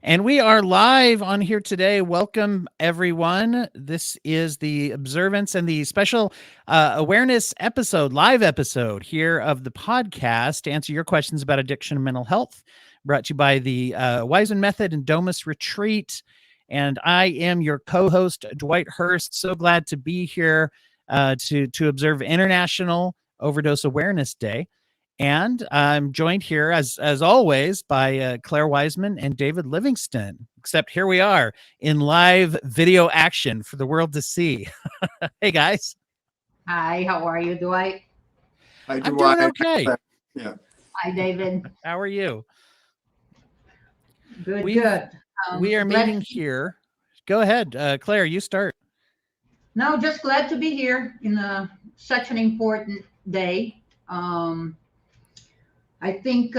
And we are live on here today. Welcome, everyone. This is the observance and the special awareness episode, live episode here of the podcast to answer your questions about addiction and mental health, brought to you by the Waismann Method and Domus Retreat. And I am your co-host, Dwight Hurst. So glad to be here to observe International Overdose Awareness Day. And I'm joined here, as always, by Claire Waismann and David Livingston. Except here we are in live video action for the world to see. Hey, guys. Hi, how are you, Dwight? Hi, Dwight. I'm doing okay. Yeah. Hi, David. How are you? Good. We are meeting here. Go ahead, Claire. You start. No, just glad to be here in such an important day. I think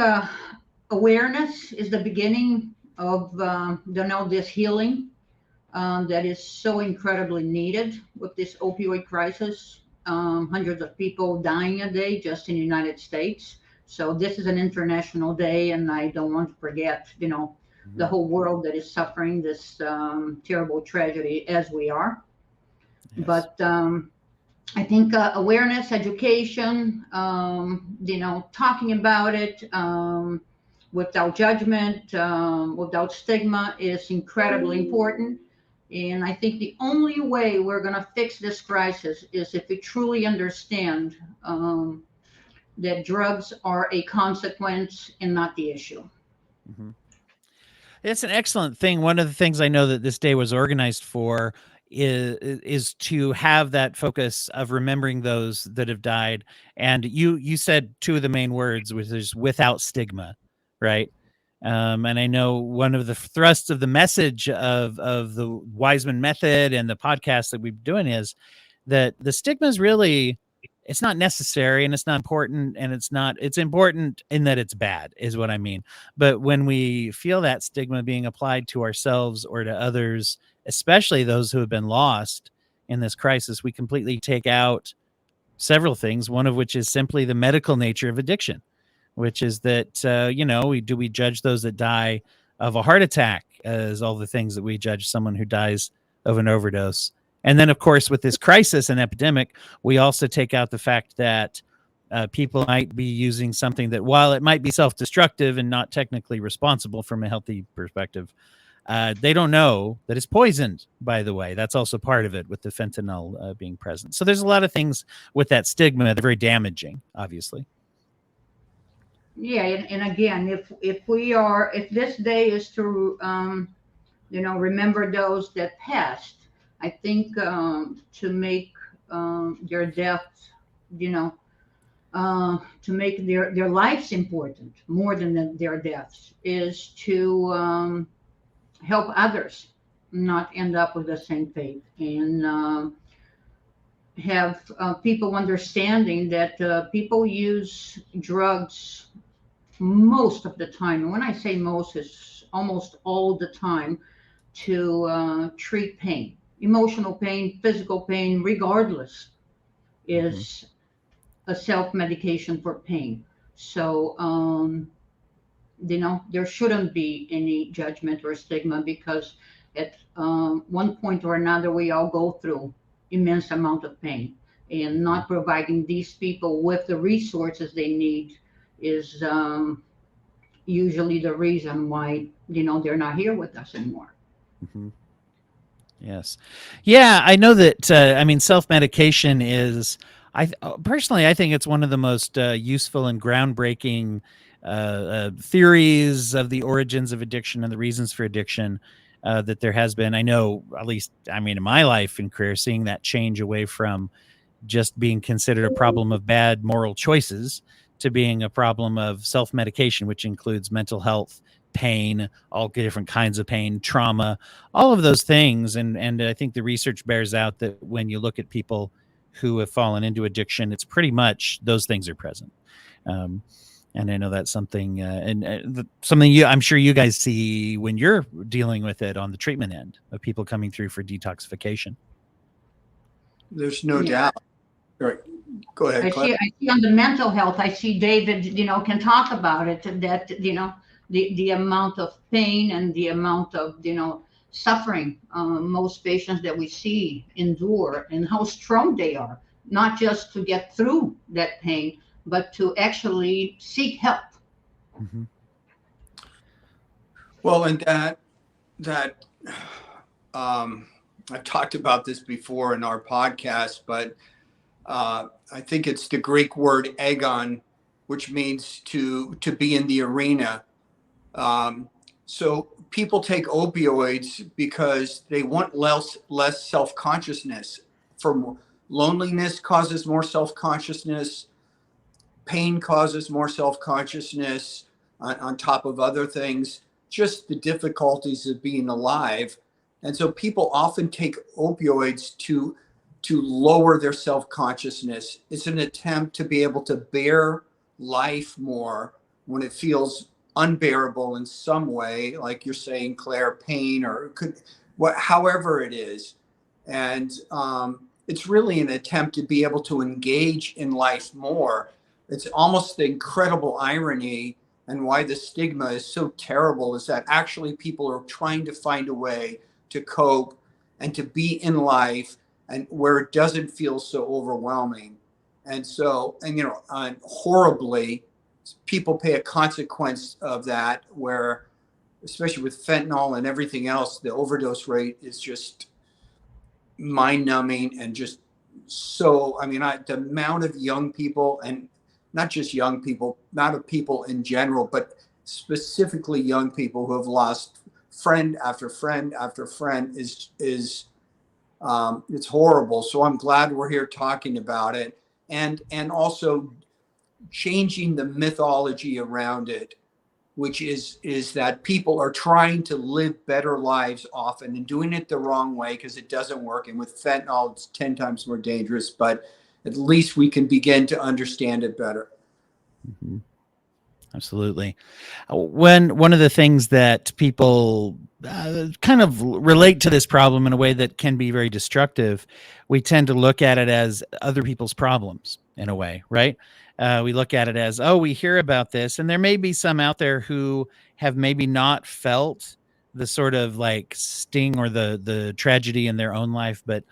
awareness is the beginning of this healing that is so incredibly needed with this opioid crisis. Hundreds of people dying a day just in the United States. So this is an international day, and I don't want to forget, the whole world that is suffering this terrible tragedy as we are. Yes. But I think awareness, education, talking about it without judgment, without stigma is incredibly important. And I think the only way we're going to fix this crisis is if we truly understand that drugs are a consequence and not the issue. Mm-hmm. It's an excellent thing. One of the things I know that this day was organized for is to have that focus of remembering those that have died. And you said two of the main words, which is without stigma, right? And I know one of the thrusts of the message of the Waismann Method and the podcast that we're doing is that the stigma is really, it's not necessary and it's not important, and it's important in that it's bad is what I mean. But when we feel that stigma being applied to ourselves or to others, especially those who have been lost in this crisis, we completely take out several things, one of which is simply the medical nature of addiction, which is that, we judge those that die of a heart attack as all the things that we judge someone who dies of an overdose. And then, of course, with this crisis and epidemic, we also take out the fact that people might be using something that, while it might be self-destructive and not technically responsible from a healthy perspective, they don't know that it's poisoned, by the way. That's also part of it with the fentanyl being present. So there's a lot of things with that stigma that are very damaging, obviously. Yeah, and again, if this day is to, remember those that passed, I think to make their deaths, to make their lives important more than their deaths is to help others not end up with the same fate, and have people understanding that people use drugs most of the time. And when I say most, it's almost all the time to treat pain, emotional pain, physical pain, regardless, is a self-medication for pain. So, there shouldn't be any judgment or stigma, because at one point or another, we all go through immense amount of pain, and not providing these people with the resources they need is usually the reason why, they're not here with us anymore. Mm-hmm. Yes. Yeah, I know that, self-medication is, personally, I think it's one of the most useful and groundbreaking theories of the origins of addiction and the reasons for addiction that there has been. I know, at least, in my life and career, seeing that change away from just being considered a problem of bad moral choices to being a problem of self-medication, which includes mental health, pain, all different kinds of pain, trauma, all of those things. And I think the research bears out that when you look at people who have fallen into addiction, it's pretty much those things are present. And I know that's something, something I'm sure you guys see when you're dealing with it on the treatment end of people coming through for detoxification. There's no doubt. All right. Go ahead. I see on the mental health, I see David, can talk about it, that, the amount of pain and the amount of suffering most patients that we see endure, and how strong they are, not just to get through that pain, but to actually seek help. Mm-hmm. Well, and that I've talked about this before in our podcast, but I think it's the Greek word agon, which means to be in the arena. So people take opioids because they want less self-consciousness. From loneliness causes more self-consciousness, pain causes more self-consciousness on top of other things, just the difficulties of being alive. And so people often take opioids to lower their self-consciousness. It's an attempt to be able to bear life more when it feels unbearable in some way, like you're saying, Claire, pain or however it is. And it's really an attempt to be able to engage in life more. It's almost the incredible irony, and why the stigma is so terrible, is that actually people are trying to find a way to cope and to be in life, and where it doesn't feel so overwhelming. And so, and horribly, people pay a consequence of that, where, especially with fentanyl and everything else, the overdose rate is just mind-numbing. And just so, the amount of young people, and not just young people, not of people in general, but specifically young people who have lost friend after friend after friend, is it's horrible. So I'm glad we're here talking about it, and also changing the mythology around it, which is that people are trying to live better lives often and doing it the wrong way because it doesn't work. And with fentanyl, it's 10 times more dangerous, but at least we can begin to understand it better. Mm-hmm. Absolutely. One of the things that people kind of relate to this problem in a way that can be very destructive, we tend to look at it as other people's problems in a way, right? We look at it as, oh, we hear about this, and there may be some out there who have maybe not felt the sort of like sting or the tragedy in their own life, but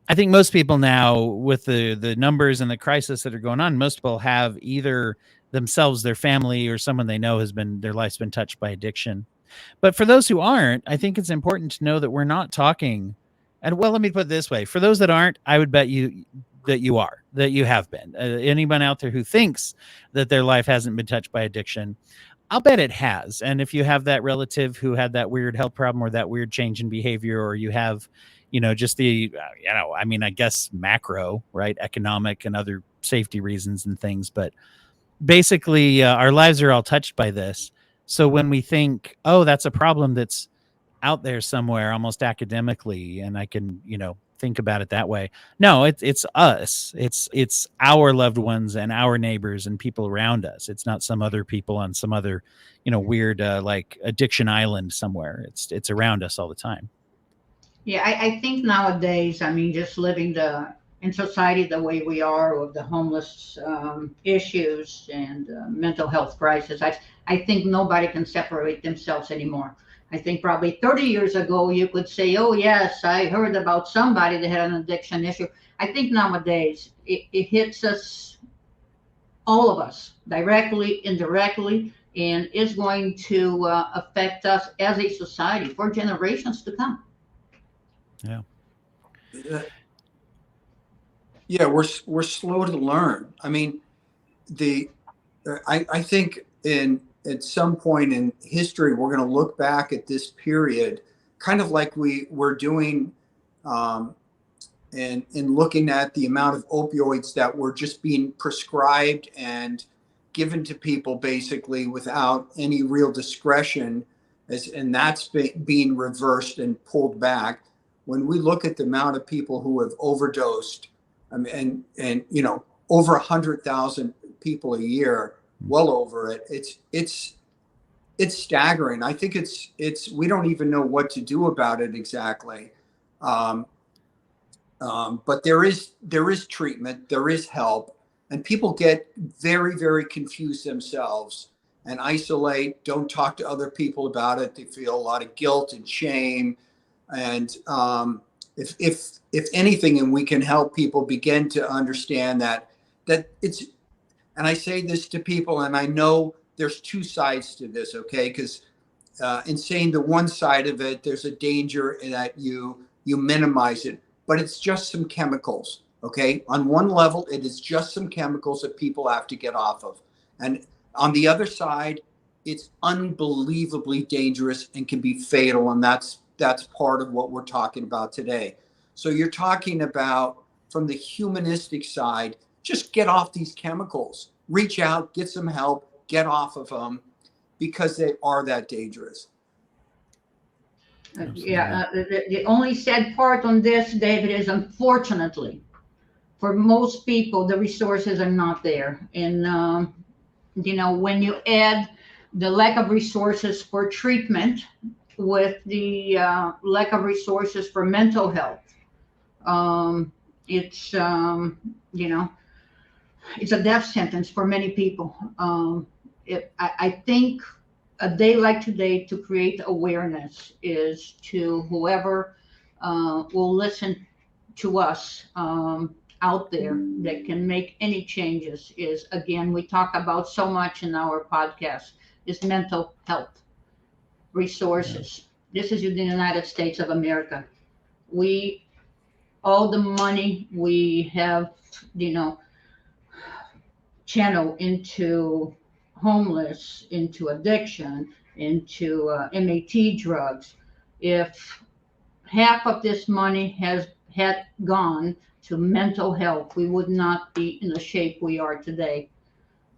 I think most people now, with the numbers and the crisis that are going on, most people have either themselves, their family, or someone they know their life's been touched by addiction. But for those who aren't, I think it's important to know that we're not talking. And well, let me put it this way: for those that aren't, I would bet you that you have been. Anyone out there who thinks that their life hasn't been touched by addiction, I'll bet it has. And if you have that relative who had that weird health problem or that weird change in behavior, or you have, just the, I guess macro, right? Economic and other safety reasons and things. But basically, our lives are all touched by this. So when we think, oh, that's a problem that's out there somewhere, almost academically, and I can, think about it that way. No, it's us. It's our loved ones and our neighbors and people around us. It's not some other people on some other, weird like addiction island somewhere. It's around us all the time. Yeah, I think nowadays, just living in society the way we are, with the homeless issues and mental health crisis, I think nobody can separate themselves anymore. I think probably 30 years ago, you could say, oh, yes, I heard about somebody that had an addiction issue. I think nowadays it hits us, all of us, directly, indirectly, and is going to affect us as a society for generations to come. Yeah. Yeah, we're slow to learn. I think at some point in history, we're going to look back at this period, kind of like we were doing, and in looking at the amount of opioids that were just being prescribed and given to people basically without any real discretion, and that's being reversed and pulled back. When we look at the amount of people who have overdosed, and over 100,000 people a year, well over it, it's staggering. I think it's we don't even know what to do about it exactly. But there is treatment, there is help, and people get very, very confused themselves. and isolate, don't talk to other people about it. They feel a lot of guilt and shame. And if anything, and we can help people begin to understand that it's, and I say this to people, and I know there's two sides to this, okay? Because in saying the one side of it, there's a danger in that you minimize it, but it's just some chemicals, okay? On one level, it is just some chemicals that people have to get off of. And on the other side, it's unbelievably dangerous and can be fatal. And that's part of what we're talking about today. So you're talking about, from the humanistic side, just get off these chemicals, reach out, get some help, get off of them, because they are that dangerous. The only sad part on this, David, is unfortunately, for most people, the resources are not there. And, when you add the lack of resources for treatment with the lack of resources for mental health, it's it's a death sentence for many people. I think a day like today, to create awareness, is to whoever will listen to us out there that can make any changes, is, again, we talk about so much in our podcast, is mental health resources. This is in the United States of America. All the money we have, channel into homeless, into addiction, into MAT drugs. If half of this money had gone to mental health, we would not be in the shape we are today.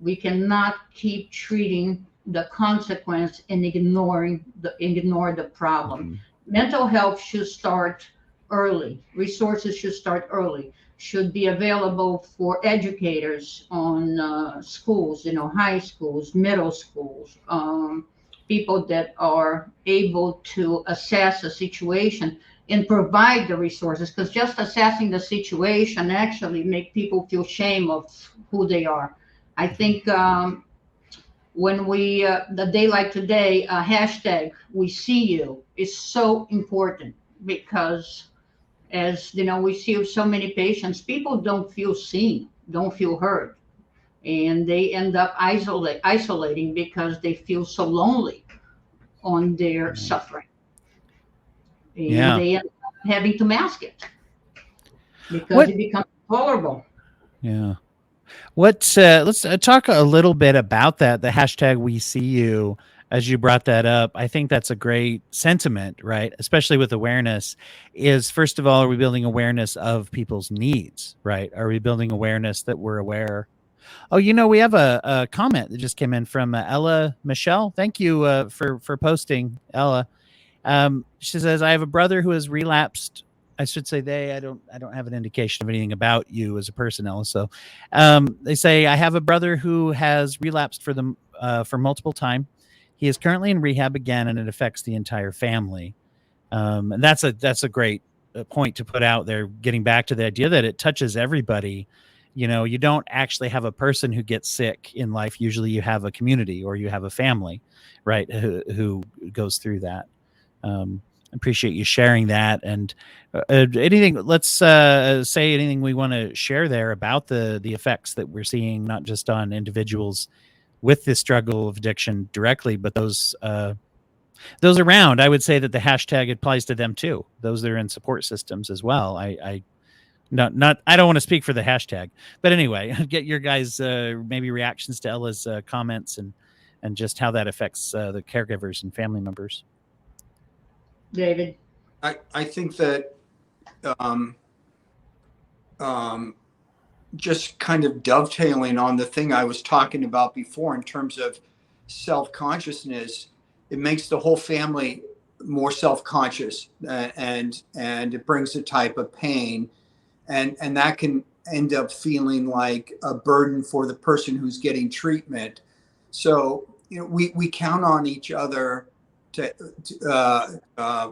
We cannot keep treating the consequence and ignore the problem. Mm-hmm. Mental health should start early. Resources should start early. Should be available for educators on schools, high schools, middle schools, people that are able to assess a situation and provide the resources, because just assessing the situation actually make people feel shame of who they are. I think when the day like today, hashtag we see you is so important, because as we see so many patients, people don't feel seen, don't feel heard, and they end up isolating because they feel so lonely on their suffering. And they end up having to mask it because it becomes tolerable. Yeah. Let's talk a little bit about that, the hashtag we see you, as you brought that up. I think that's a great sentiment, right? Especially with awareness, is, first of all, are we building awareness of people's needs, right? Are we building awareness that we're aware? Oh, we have a comment that just came in from Ella Michelle. Thank you for posting, Ella. She says, I have a brother who has relapsed. I should say they. I don't have an indication of anything about you as a person, Ella. So they say, I have a brother who has relapsed for multiple times. He is currently in rehab again, and it affects the entire family. And that's a great point to put out there, getting back to the idea that it touches everybody. You don't actually have a person who gets sick in life. Usually you have a community, or you have a family, right, who goes through that. Appreciate you sharing that. And anything, let's say anything we want to share there about the effects that we're seeing, not just on individuals with this struggle of addiction directly, but those around. I would say that the hashtag applies to them too, those that are in support systems as well. I don't want to speak for the hashtag, but anyway, get your guys maybe reactions to Ella's comments and just how that affects the caregivers and family members. David, I think that just kind of dovetailing on the thing I was talking about before in terms of self-consciousness, it makes the whole family more self-conscious, and it brings a type of pain, and that can end up feeling like a burden for the person who's getting treatment. So we count on each other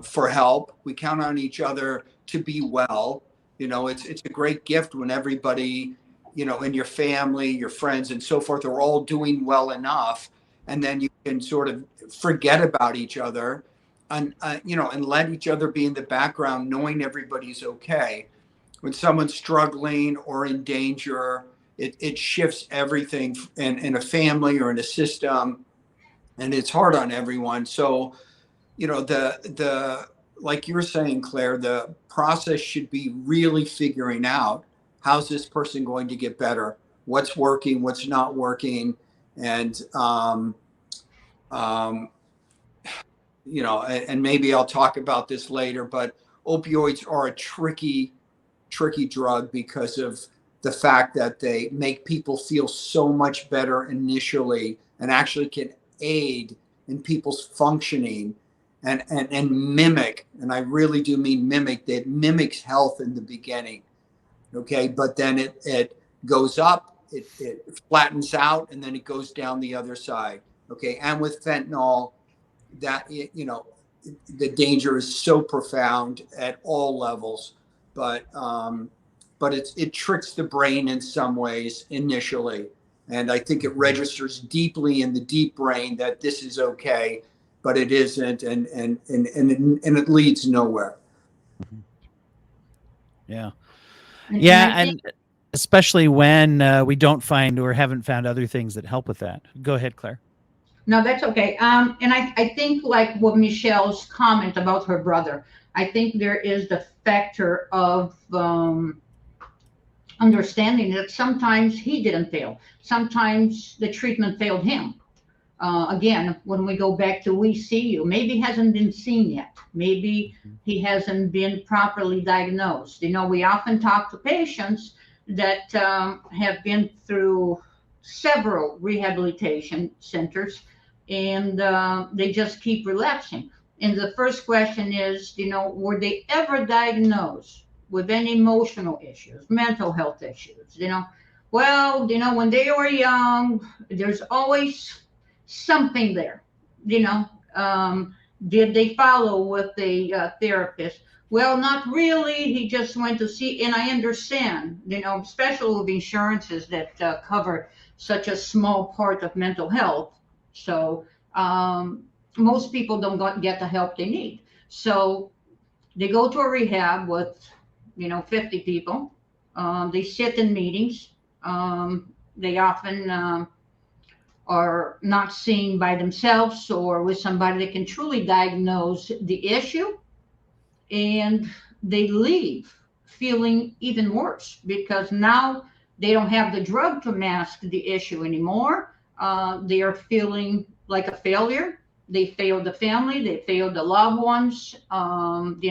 for help. We count on each other to be well. It's a great gift when everybody, in your family, your friends and so forth, are all doing well enough. and then you can sort of forget about each other, and and let each other be in the background, knowing everybody's okay. When someone's struggling or in danger, it shifts everything in a family or in a system, and it's hard on everyone. So, the like you were saying, Claire, the process should be really figuring out, how's this person going to get better, what's working, what's not working, and and maybe I'll talk about this later, but opioids are a tricky drug because of the fact that they make people feel so much better initially, and actually can aid in people's functioning, and mimic, and I really do mean mimic, that mimics health in the beginning. Okay, but then it goes up, it flattens out, and then it goes down the other side. Okay, and with fentanyl, that the danger is so profound at all levels, but it tricks the brain in some ways initially, and I think it registers deeply in the deep brain that this is okay, but it isn't, and it leads nowhere. Yeah. And I think, And especially when we don't find or haven't found other things that help with that. Go ahead, Claire. no, that's okay. And I think like what Michelle's comment about her brother, I think there is the factor of understanding that sometimes he didn't fail. Sometimes the treatment failed him. Again, when we go back to we see you, maybe he hasn't been seen yet. Maybe he hasn't been properly diagnosed. We often talk to patients that have been through several rehabilitation centers, and they just keep relapsing. And the first question is, were they ever diagnosed with any emotional issues, mental health issues? Well, when they were young, there's always something there. Did they follow with a therapist? Well, not really. He just went to see, and I understand, especially with insurances that cover such a small part of mental health. So most people don't get the help they need. So they go to a rehab with, 50 people. They sit in meetings. They often are not seen by themselves or with somebody that can truly diagnose the issue, and they leave feeling even worse because now they don't have the drug to mask the issue anymore. They are feeling like a failure. They failed the family, they failed the loved ones, and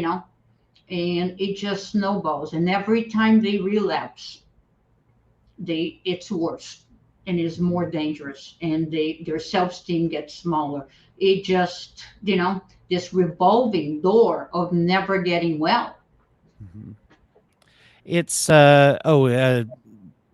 it just snowballs. And every time they relapse, it's worse and is more dangerous, and their self-esteem gets smaller. It just, this revolving door of never getting well. It's Ella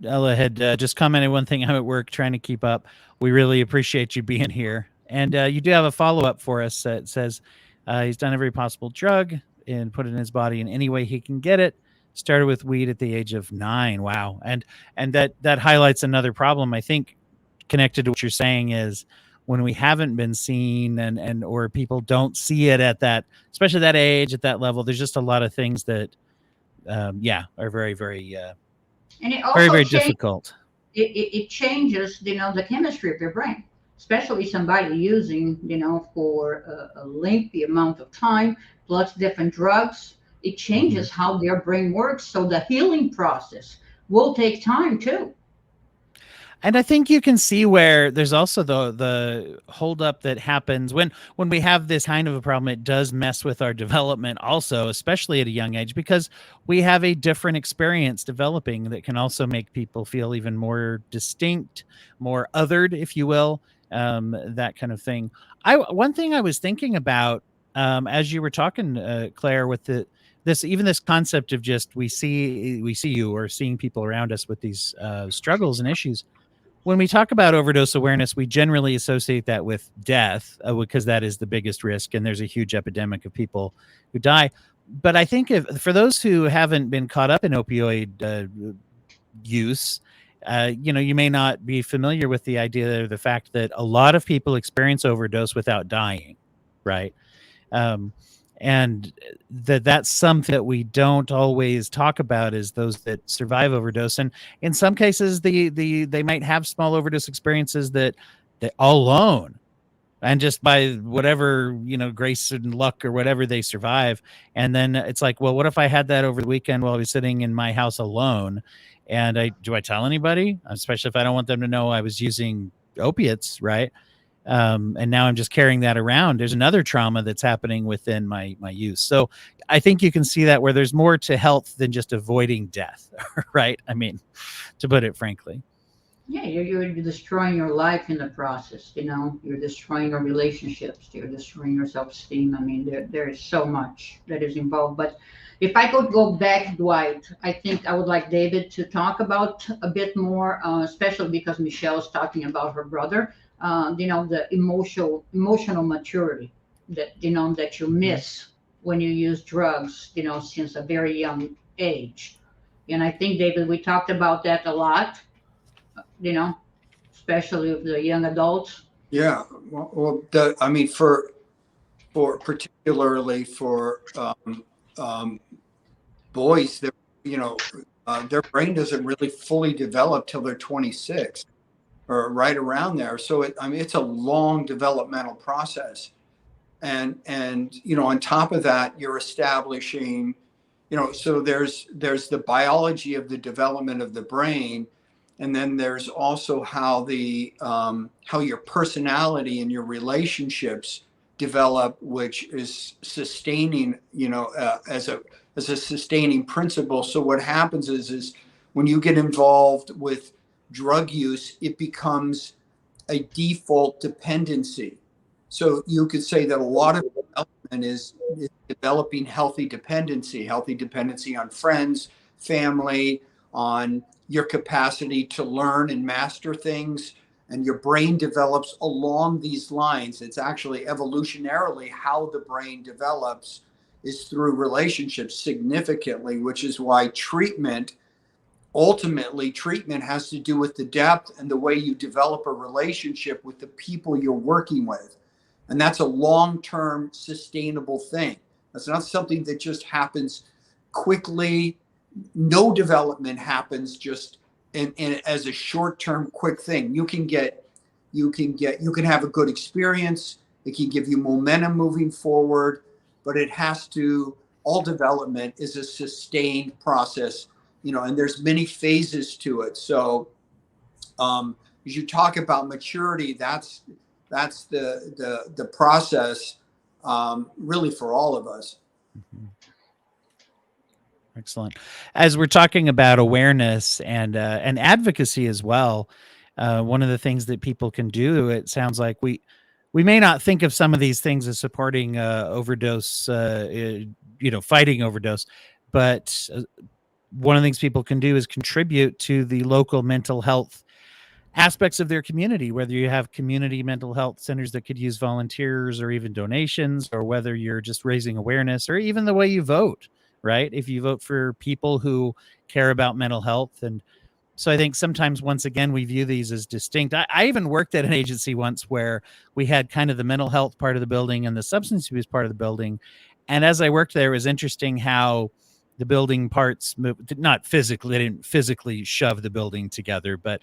had just commented one thing. I'm at work trying to keep up. We really appreciate you being here, and you do have a follow-up for us that says he's done every possible drug and put it in his body in any way he can get it. Started with weed at the age of 9. Wow. And that highlights another problem, I think, connected to what you're saying, is when we haven't been seen and or people don't see it at that, especially that age, at that level, there's just a lot of things that are very, very, And it also very, very difficult. It changes, the chemistry of your brain, especially somebody using, for a lengthy amount of time, plus different drugs. It changes how their brain works. So the healing process will take time too. And I think you can see where there's also the holdup that happens when we have this kind of a problem. It does mess with our development also, especially at a young age, because we have a different experience developing that can also make people feel even more distinct, more othered, if you will, that kind of thing. One thing I was thinking about as you were talking, Claire, with this concept of just we see you, or seeing people around us with these struggles and issues. When we talk about overdose awareness, we generally associate that with death because that is the biggest risk, and there's a huge epidemic of people who die. But I think for those who haven't been caught up in opioid use, You may not be familiar with the idea or the fact that a lot of people experience overdose without dying, right? Um, and that's something that we don't always talk about, is those that survive overdose. And in some cases, they might have small overdose experiences that all alone, and just by whatever, grace and luck or whatever, they survive. And then it's like, well, what if I had that over the weekend while I was sitting in my house alone? And do I tell anybody, especially if I don't want them to know I was using opiates, right? And now I'm just carrying that around. There's another trauma that's happening within my use. So I think you can see that where there's more to health than just avoiding death, right? I mean, to put it frankly. Yeah, you're destroying your life in the process. You're destroying your relationships. You're destroying your self-esteem. I mean, there is so much that is involved. But if I could go back, Dwight, I think I would like David to talk about a bit more, especially because Michelle's talking about her brother. The emotional maturity that you miss when you use drugs, since a very young age. And I think, David, we talked about that a lot, especially with the young adults. Yeah. Well, I mean, for particularly for boys, that their brain doesn't really fully develop till they're 26 or right around there. So it's a long developmental process. And on top of that, you're establishing, so there's the biology of the development of the brain, and then there's also how your personality and your relationships develop, which is sustaining, as a sustaining principle. So what happens is when you get involved with drug use, it becomes a default dependency. So you could say that a lot of development is developing healthy dependency on friends, family, on your capacity to learn and master things. And your brain develops along these lines. It's actually evolutionarily how the brain develops is through relationships significantly, which is why ultimately treatment has to do with the depth and the way you develop a relationship with the people you're working with. And that's a long-term sustainable thing. That's not something that just happens quickly. No development happens just as a short-term quick thing. You can have a good experience. It can give you momentum moving forward, but all development is a sustained process, and there's many phases to it. So as you talk about maturity, that's the process, really, for all of us. Mm-hmm. Excellent. As we're talking about awareness and advocacy as well, one of the things that people can do, it sounds like we may not think of some of these things as supporting overdose, fighting overdose, but one of the things people can do is contribute to the local mental health aspects of their community, whether you have community mental health centers that could use volunteers or even donations, or whether you're just raising awareness, or even the way you vote, right? If you vote for people who care about mental health. And so I think sometimes, once again, we view these as distinct. I even worked at an agency once where we had kind of the mental health part of the building and the substance abuse part of the building. And as I worked there, it was interesting how the building parts moved, not physically, they didn't physically shove the building together, but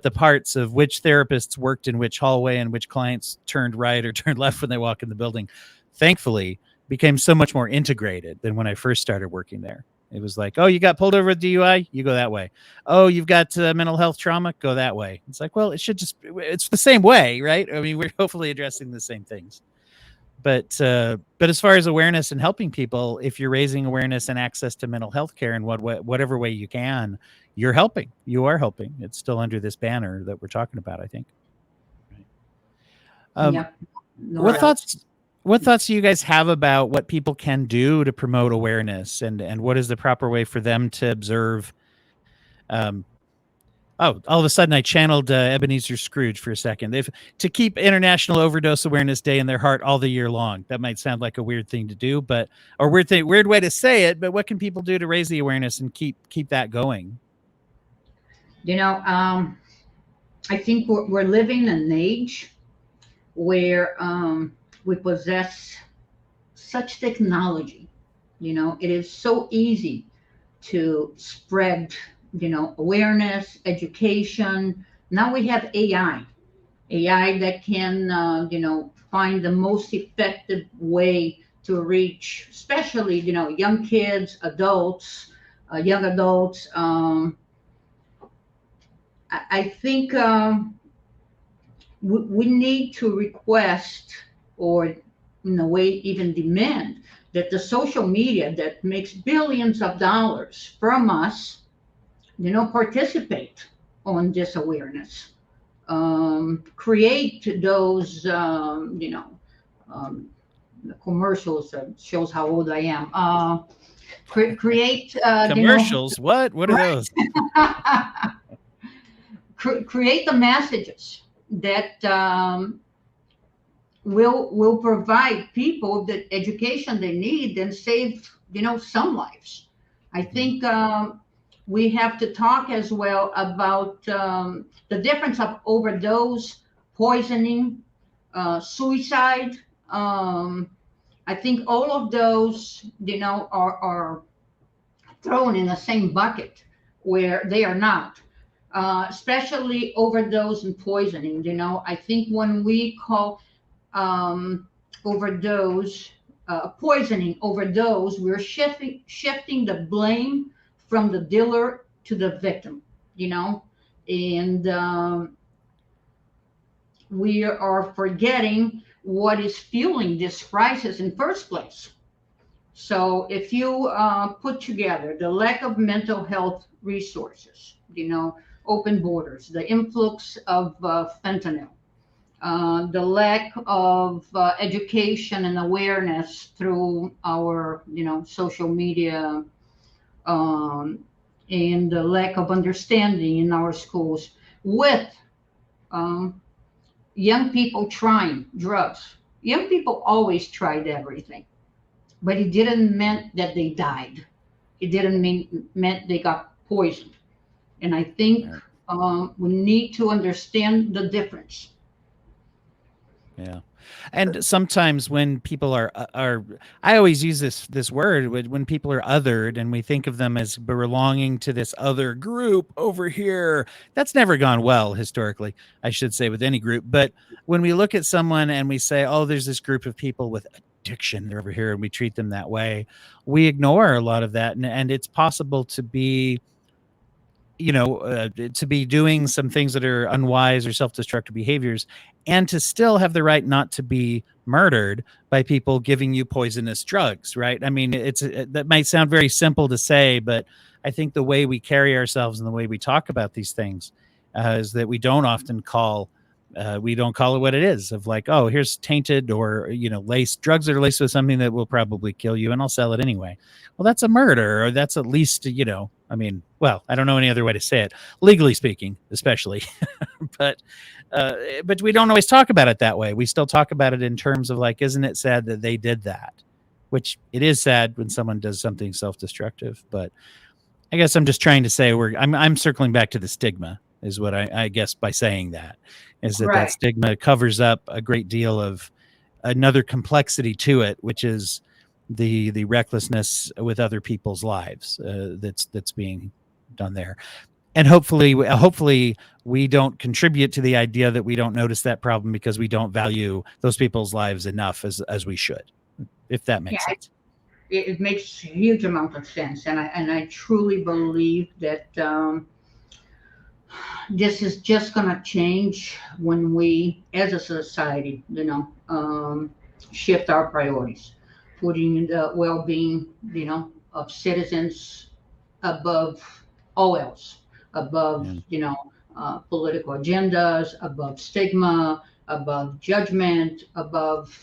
the parts of which therapists worked in which hallway and which clients turned right or turned left when they walk in the building, thankfully became so much more integrated than when I first started working there. It was like, oh, you got pulled over with DUI, you go that way. Oh, you've got mental health trauma, go that way. It's like, well, it's the same way, right? I mean, we're hopefully addressing the same things. But as far as awareness and helping people, if you're raising awareness and access to mental health care in whatever way you can, you're helping. You are helping. It's still under this banner that we're talking about, I think. Right. Yep. What thoughts do you guys have about what people can do to promote awareness, and what is the proper way for them to observe? All of a sudden I channeled Ebenezer Scrooge for a second. To keep International Overdose Awareness Day in their heart all the year long. That might sound like a weird thing to do, or weird way to say it, but what can people do to raise the awareness and keep that going? You know, I think we're living in an age where we possess such technology. You know, it is so easy to spread, awareness, education. Now we have AI that can, find the most effective way to reach, especially, young kids, adults, young adults. I think we need to request, or in a way even demand, that the social media that makes billions of dollars from us, participate on this awareness. Create those, the commercials that shows how old I am. Create, Commercials? What are right. those? Create the messages that will provide people the education they need and save, some lives. I think we have to talk as well about the difference of overdose, poisoning, suicide. I think all of those, are thrown in the same bucket where they are not. Especially overdose and poisoning. I think when we call overdose, poisoning, overdose, we're shifting the blame from the dealer to the victim, and we are forgetting what is fueling this crisis in first place. So if you put together the lack of mental health resources, open borders, the influx of fentanyl, the lack of education and awareness through our, social media, um, and the lack of understanding in our schools, with um, young people trying drugs. Young people always tried everything, but it didn't mean that they died. It didn't meant they got poisoned. And I think Right. we need to understand the difference. Yeah. And sometimes when people are I always use this word when people are othered and we think of them as belonging to this other group over here. That's never gone well historically, I should say, with any group. But when we look at someone and we say, "Oh, there's this group of people with addiction, they're over here," and we treat them that way, we ignore a lot of that, and it's possible to be to be doing some things that are unwise or self-destructive behaviors, and to still have the right not to be murdered by people giving you poisonous drugs, right? I mean, that might sound very simple to say, but I think the way we carry ourselves and the way we talk about these things is that we don't often call we don't call it what it is, of like, oh, here's tainted or laced drugs that are laced with something that will probably kill you, and I'll sell it anyway. Well, that's a murder, or that's at least I mean, well, I don't know any other way to say it, legally speaking, especially. but but we don't always talk about it that way. We still talk about it in terms of like, isn't it sad that they did that? Which it is sad when someone does something self-destructive. But I guess I'm just trying to say I'm circling back to the stigma, is what I guess by saying that, is that Right. stigma covers up a great deal of another complexity to it, which is the recklessness with other people's lives that's being done there. And hopefully we don't contribute to the idea that we don't notice that problem because we don't value those people's lives enough as we should, if that Yeah, makes sense. it makes a huge amount of sense, and I truly believe that this is just going to change when we, as a society, shift our priorities, putting the well-being, of citizens above all else, above, Yeah. political agendas, above stigma, above judgment, above,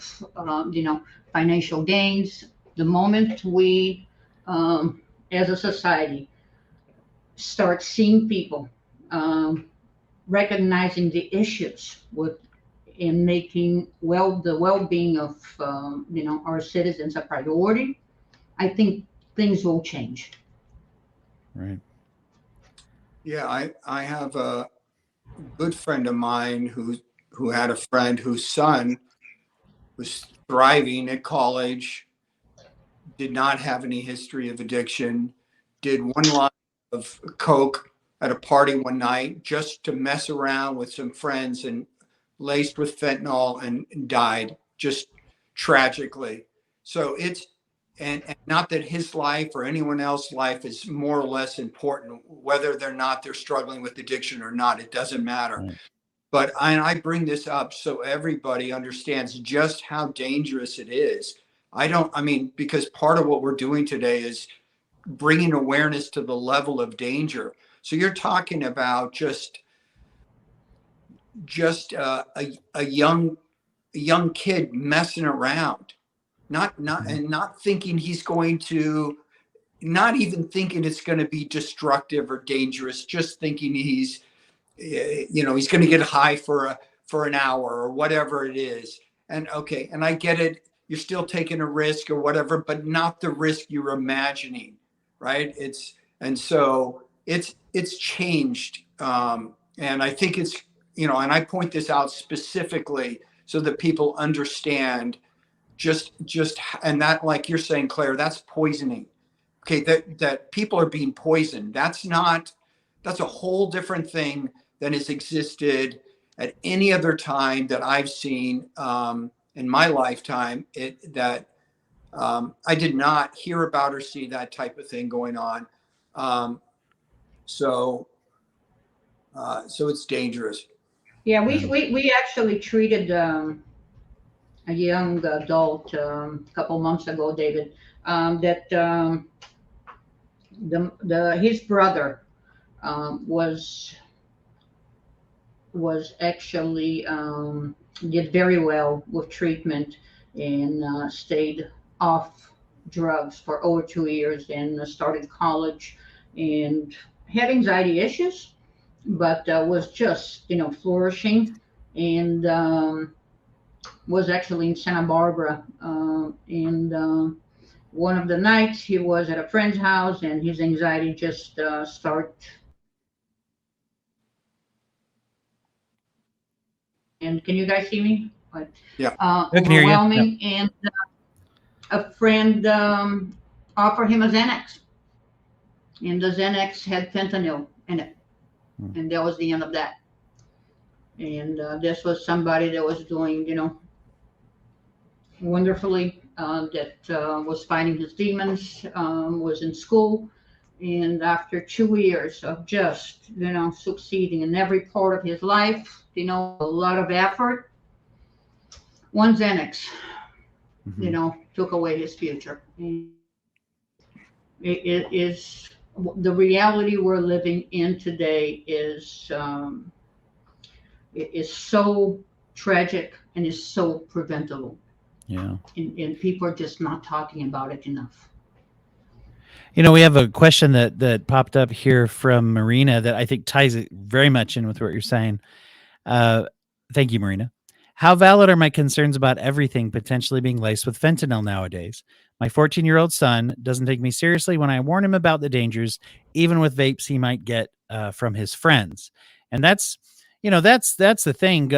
financial gains. The moment we, as a society, start seeing people, um, recognizing the issues with in making the well-being of our citizens a priority, I think things will change. Right. Yeah, I have a good friend of mine who had a friend whose son was thriving at college, did not have any history of addiction, did one line of coke at a party one night just to mess around with some friends and laced with fentanyl and died just tragically. So it's and not that his life or anyone else's life is more or less important, whether they're struggling with addiction or not, it doesn't matter. Right. But I bring this up so everybody understands just how dangerous it is. I mean, because part of what we're doing today is bringing awareness to the level of danger. So you're talking about just a young kid messing around, not thinking he's going to, not even thinking it's going to be destructive or dangerous, just thinking he's he's going to get high for an hour or whatever it is. And okay, and I get it, you're still taking a risk or whatever, but not the risk you're imagining, right? It's changed, and I think it's, and I point this out specifically so that people understand just and that, like you're saying, Claire, that's poisoning. Okay, that people are being poisoned, that's a whole different thing than has existed at any other time that I've seen in my lifetime. I did not hear about or see that type of thing going on. So it's dangerous. Yeah, we actually treated a young adult a couple months ago, David, that his brother was actually did very well with treatment and stayed off drugs for over 2 years and started college and had anxiety issues, but was just flourishing and was actually in Santa Barbara and one of the nights he was at a friend's house and his anxiety just started. And can you guys see me? Yeah. I can hear you. Overwhelming. Yeah. And a friend offered him a Xanax, and the Xanax had fentanyl in it, and that was the end of that. And this was somebody that was doing, wonderfully, that was fighting his demons, was in school, and after 2 years of just, succeeding in every part of his life, a lot of effort, one Xanax, took away his future. And it is the reality we're living in today is so tragic and is so preventable. Yeah. And people are just not talking about it enough. We have a question that popped up here from Marina that I think ties it very much in with what you're saying. Thank you, Marina. How valid are my concerns about everything potentially being laced with fentanyl nowadays? My 14-year-old son doesn't take me seriously when I warn him about the dangers, even with vapes he might get from his friends. And that's the thing.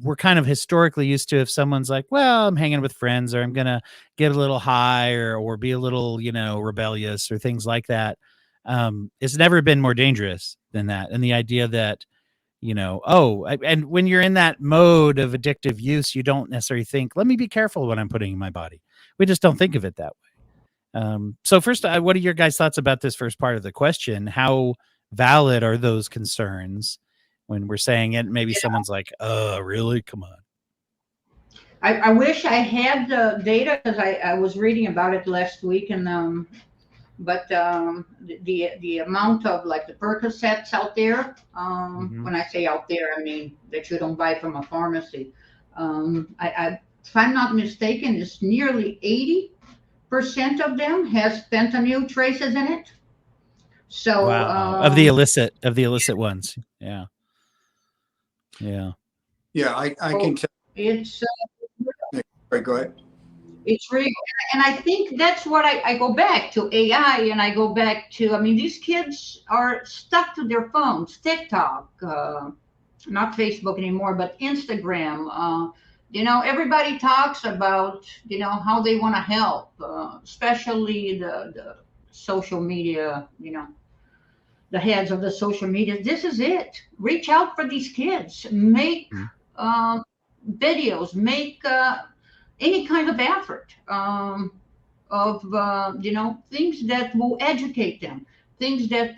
We're kind of historically used to, if someone's like, well, I'm hanging with friends, or I'm going to get a little high or be a little, rebellious or things like that. It's never been more dangerous than that. And the idea that, and when you're in that mode of addictive use, you don't necessarily think, let me be careful what I'm putting in my body. We just don't think of it that way. So first, what are your guys' thoughts about this first part of the question? How valid are those concerns when we're saying it? Maybe someone's like, really? Come on. I wish I had the data because I was reading about it last week, and but the amount of like the Percocets out there, when I say out there, I mean that you don't buy from a pharmacy. If I'm not mistaken, it's nearly 80% of them has fentanyl traces in it. So wow. Of the illicit ones. Yeah. Yeah, I can tell. It's Right, go ahead. It's real. And I think that's what I go back to AI, and I go back to, I mean, these kids are stuck to their phones, TikTok, not Facebook anymore, but Instagram. Everybody talks about, how they want to help, especially the social media, the heads of the social media. This is it. Reach out for these kids. Make Mhm. uh, videos. Make any kind of effort of things that will educate them, things that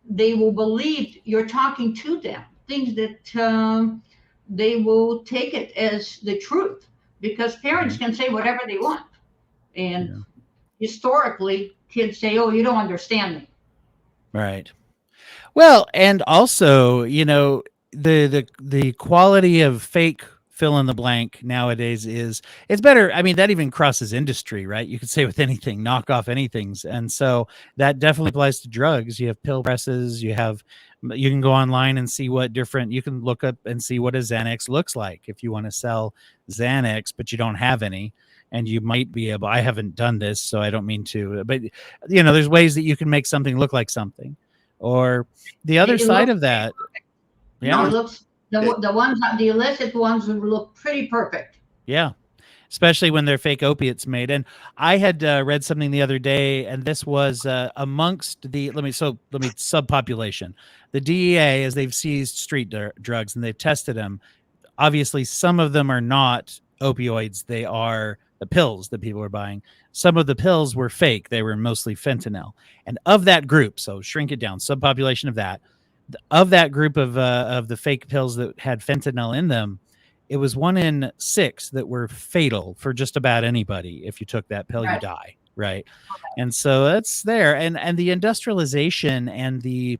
they will believe you're talking to them, things that they will take it as the truth, because parents Mhm. can say whatever they want, and Yeah. historically kids say, "Oh, you don't understand me." Right. Well, and also, the quality of fake fill in the blank nowadays is it's better. I mean, that even crosses industry, right? You could say with anything, knock off anything's. And so that definitely applies to drugs. You have pill presses, you can go online and see you can look up and see what a Xanax looks like if you want to sell Xanax, but you don't have any. And you might be able, I haven't done this, so I don't mean to, but there's ways that you can make something look like something. Or the other It side looks of that, No, it yeah, looks the ones, the illicit ones, will look pretty perfect. yeah, especially when they're fake opiates made. And I had read something the other day, and this was amongst the let me subpopulation. The DEA, as they've seized street drugs and they've tested them, obviously some of them are not opioids. They are the pills that people are buying. Some of the pills were fake. They were mostly fentanyl. And of that group, so shrink it down, subpopulation of that group of the fake pills that had fentanyl in them, it was 1 in 6 that were fatal for just about anybody. If you took that pill, you Right. die, right? And so that's there. And the industrialization and the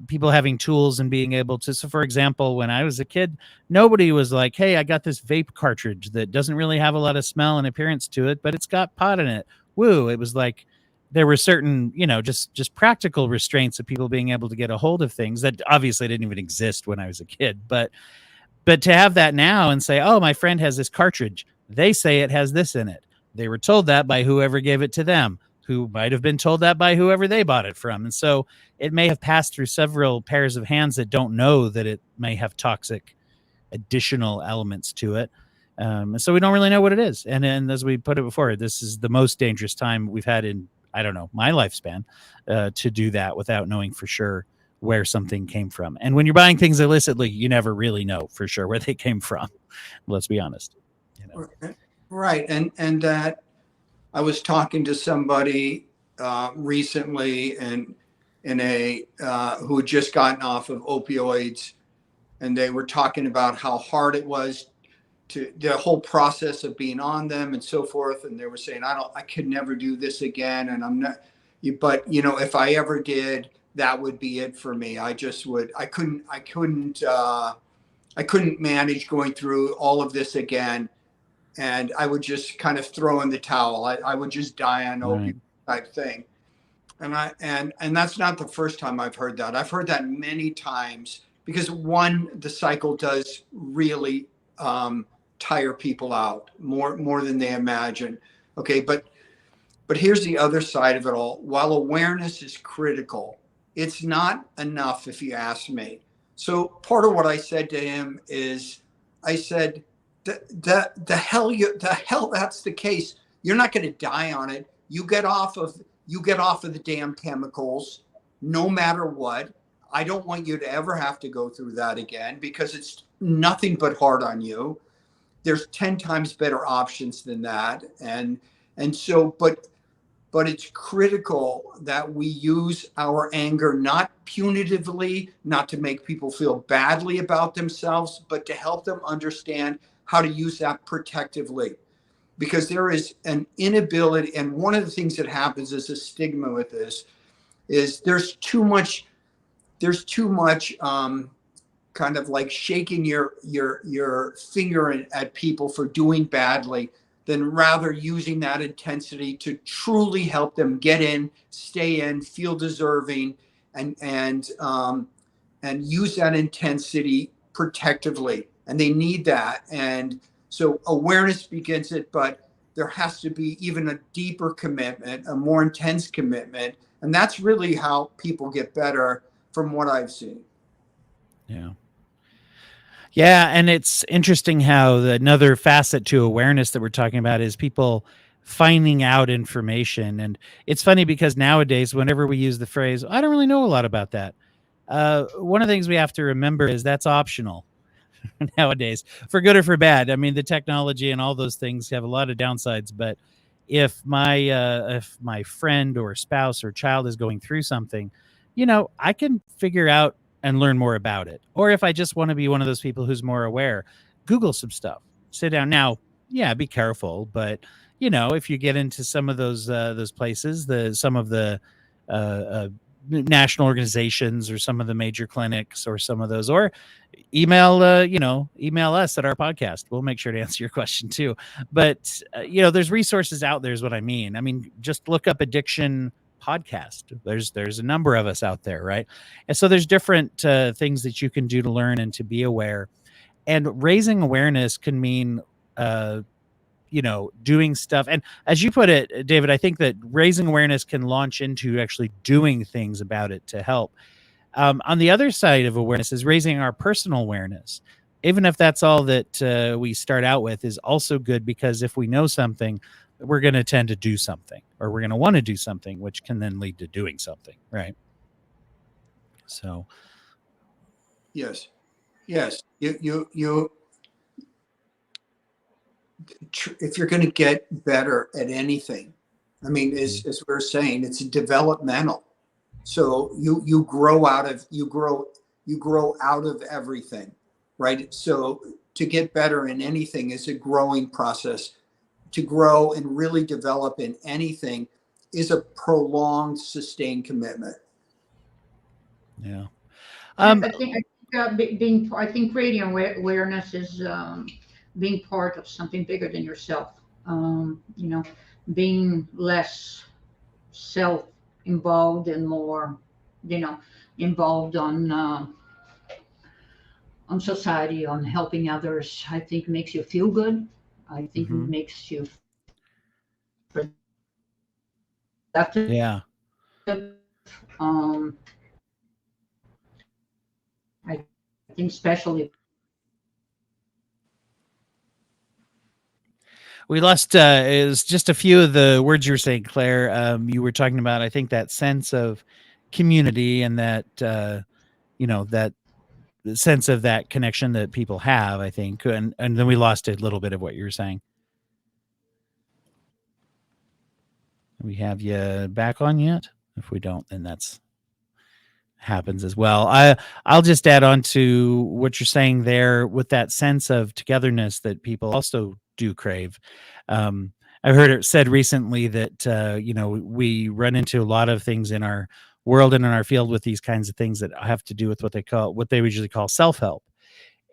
people having tools and being able to, so for example, when I was a kid, nobody was like, hey, I got this vape cartridge that doesn't really have a lot of smell and appearance to it, but it's got pot in it. Woo. It was like there were certain, just practical restraints of people being able to get a hold of things that obviously didn't even exist when I was a kid. But to have that now and say, oh, my friend has this cartridge, they say it has this in it, they were told that by whoever gave it to them, who might have been told that by whoever they bought it from. And so it may have passed through several pairs of hands that don't know that it may have toxic additional elements to it. And so we don't really know what it is. And as we put it before, this is the most dangerous time we've had in, I don't know, my lifespan, to do that without knowing for sure where something came from. And when you're buying things illicitly, you never really know for sure where they came from. Let's be honest. right. And that I was talking to somebody recently, and in a who had just gotten off of opioids, and they were talking about how hard it was to the whole process of being on them and so forth. And they were saying, I could never do this again. And I'm not, but if I ever did, that would be it for me. I couldn't manage going through all of this again. And I would just kind of throw in the towel. I would just die on Right. opioid type thing. And that's not the first time I've heard that. I've heard that many times, because one, the cycle does really tire people out more than they imagine. Okay, but here's the other side of it all. While awareness is critical, it's not enough, if you ask me. So part of what I said to him is, I said, the hell that's the case. You're not going to die on it. You get off of the damn chemicals, no matter what. I don't want you to ever have to go through that again, because it's nothing but hard on you. There's 10 times better options than that. And so, but it's critical that we use our anger not punitively, not to make people feel badly about themselves, but to help them understand how to use that protectively. Because there is an inability, and one of the things that happens as a stigma with this is there's too much kind of like shaking your finger at people for doing badly, than rather using that intensity to truly help them get in, stay in, feel deserving, and use that intensity protectively. And they need that. And So awareness begins it, but there has to be even a deeper commitment, a more intense commitment. And that's really how people get better from what I've seen. Yeah. Yeah, and it's interesting how another facet to awareness that we're talking about is people finding out information. And it's funny because nowadays, whenever we use the phrase, I don't really know a lot about that. One of the things we have to remember is that's optional nowadays, for good or for bad. I mean, the technology and all those things have a lot of downsides, but if my friend or spouse or child is going through something, I can figure out and learn more about it. Or if I just want to be one of those people who's more aware, Google some stuff. Sit down. Now, yeah, be careful, but if you get into some of those places, some of the uh, uh, national organizations or some of the major clinics or some of those, or email us at our podcast. We'll make sure to answer your question too. But there's resources out there is what I mean. Just look up addiction podcast. There's a number of us out there, right? And so there's different things that you can do to learn and to be aware. And raising awareness can mean doing stuff. And as you put it, David, I think that raising awareness can launch into actually doing things about it to help. On the other side of awareness is raising our personal awareness. Even if that's all that we start out with, is also good, because if we know something, we're going to tend to do something, or we're going to want to do something, which can then lead to doing something, right? So, yes, you if you're going to get better at anything, I mean, as we were saying, it's developmental. So you grow out of everything, right? So to get better in anything is a growing process. To grow and really develop in anything is a prolonged, sustained commitment. yeah. I think creating awareness is being part of something bigger than yourself. Being less self-involved and more, involved on society, on helping others. I think makes you feel good. I think it makes you productive. Yeah. I think especially. We lost is just a few of the words you were saying, Claire. You were talking about, I think, that sense of community and that that sense of that connection that people have, I think, and then we lost a little bit of what you were saying. We have you back on yet? If we don't, then that's happens as well. I'll just add on to what you're saying there with that sense of togetherness that people also do crave. I've heard it said recently that we run into a lot of things in our world and in our field with these kinds of things that have to do with what they usually call self-help,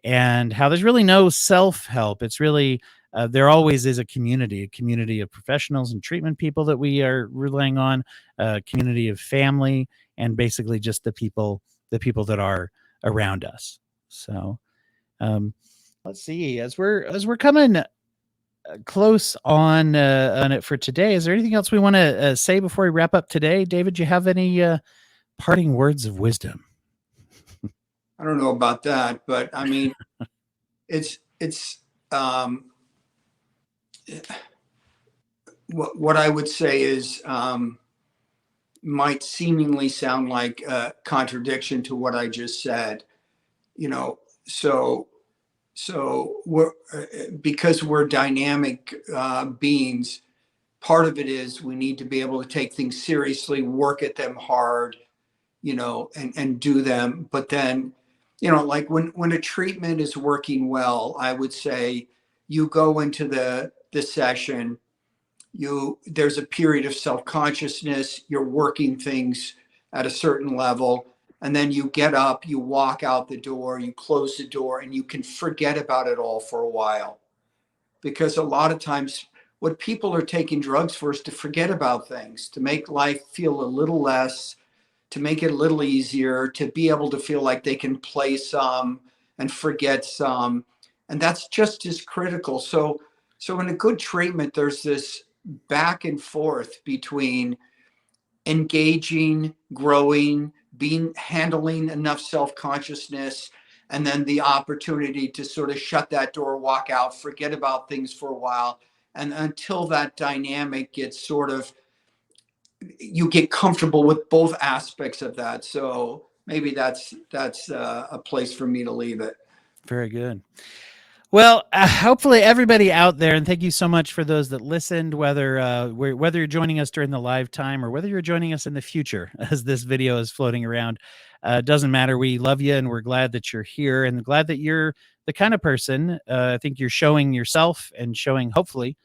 and how there's really no self-help. It's really there always is a community of professionals and treatment people that we are relying on, a community of family, and basically just the people that are around us. So let's see, as we're coming close on it for today, is there anything else we want to say before we wrap up today? David, do you have any parting words of wisdom? I don't know about that, but I mean, it's what I would say is might seemingly sound like a contradiction to what I just said, so we're because we're dynamic beings. Part of it is we need to be able to take things seriously, work at them hard, and do them. But then, like when a treatment is working well, I would say you go into the session, there's a period of self-consciousness, you're working things at a certain level, and then you get up, you walk out the door, you close the door, and you can forget about it all for a while. Because a lot of times what people are taking drugs for is to forget about things, to make life feel a little less, to make it a little easier, to be able to feel like they can play some and forget some. And that's just as critical. So in a good treatment, there's this back and forth between engaging, growing, handling enough self-consciousness, and then the opportunity to sort of shut that door, walk out, forget about things for a while. And until that dynamic gets sort of, you get comfortable with both aspects of that. So maybe that's a place for me to leave it. Very good. Well, hopefully everybody out there, and thank you so much for those that listened, whether you're joining us during the live time or whether you're joining us in the future as this video is floating around. It doesn't matter. We love you, and we're glad that you're here, and glad that you're the kind of person, I think you're showing yourself and showing, hopefully,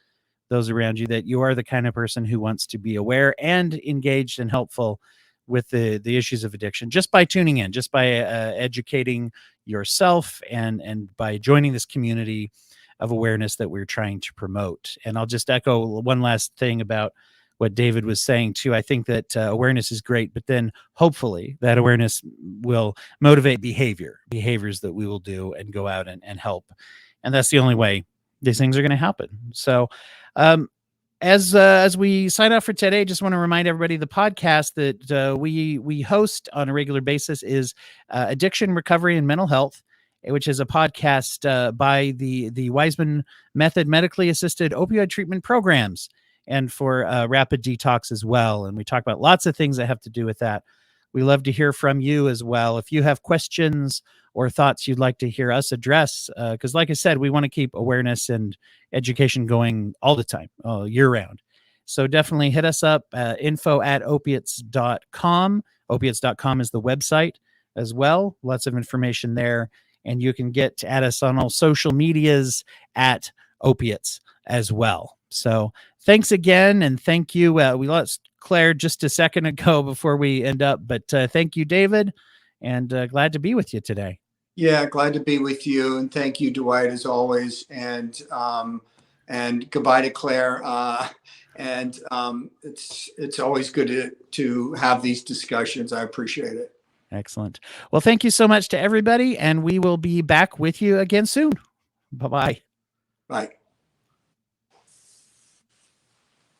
those around you that you are the kind of person who wants to be aware and engaged and helpful with the issues of addiction, just by tuning in, just by educating yourself and by joining this community of awareness that we're trying to promote. And I'll just echo one last thing about what David was saying too. I think that awareness is great, but then hopefully that awareness will motivate behaviors that we will do and go out and help. And that's the only way these things are going to happen. So, as we sign off for today, just want to remind everybody the podcast that we host on a regular basis is Addiction, Recovery, and Mental Health, which is a podcast by the Waismann method medically assisted opioid treatment programs, and for rapid detox as well. And we talk about lots of things that have to do with that. We love to hear from you as well. If you have questions or thoughts you'd like to hear us address, because like I said, we want to keep awareness and education going all the time, year round. So definitely hit us up, info@opiates.com. Opiates.com is the website as well. Lots of information there. And you can get at us on all social medias at Opiates as well. So thanks again. And thank you. We lost Claire just a second ago before we end up, but thank you, David, and glad to be with you today. Yeah, glad to be with you, and thank you, Dwight, as always. And goodbye to Claire. It's always good to have these discussions. I appreciate it. Excellent. Well, thank you so much to everybody, and we will be back with you again soon. Bye-bye. Bye.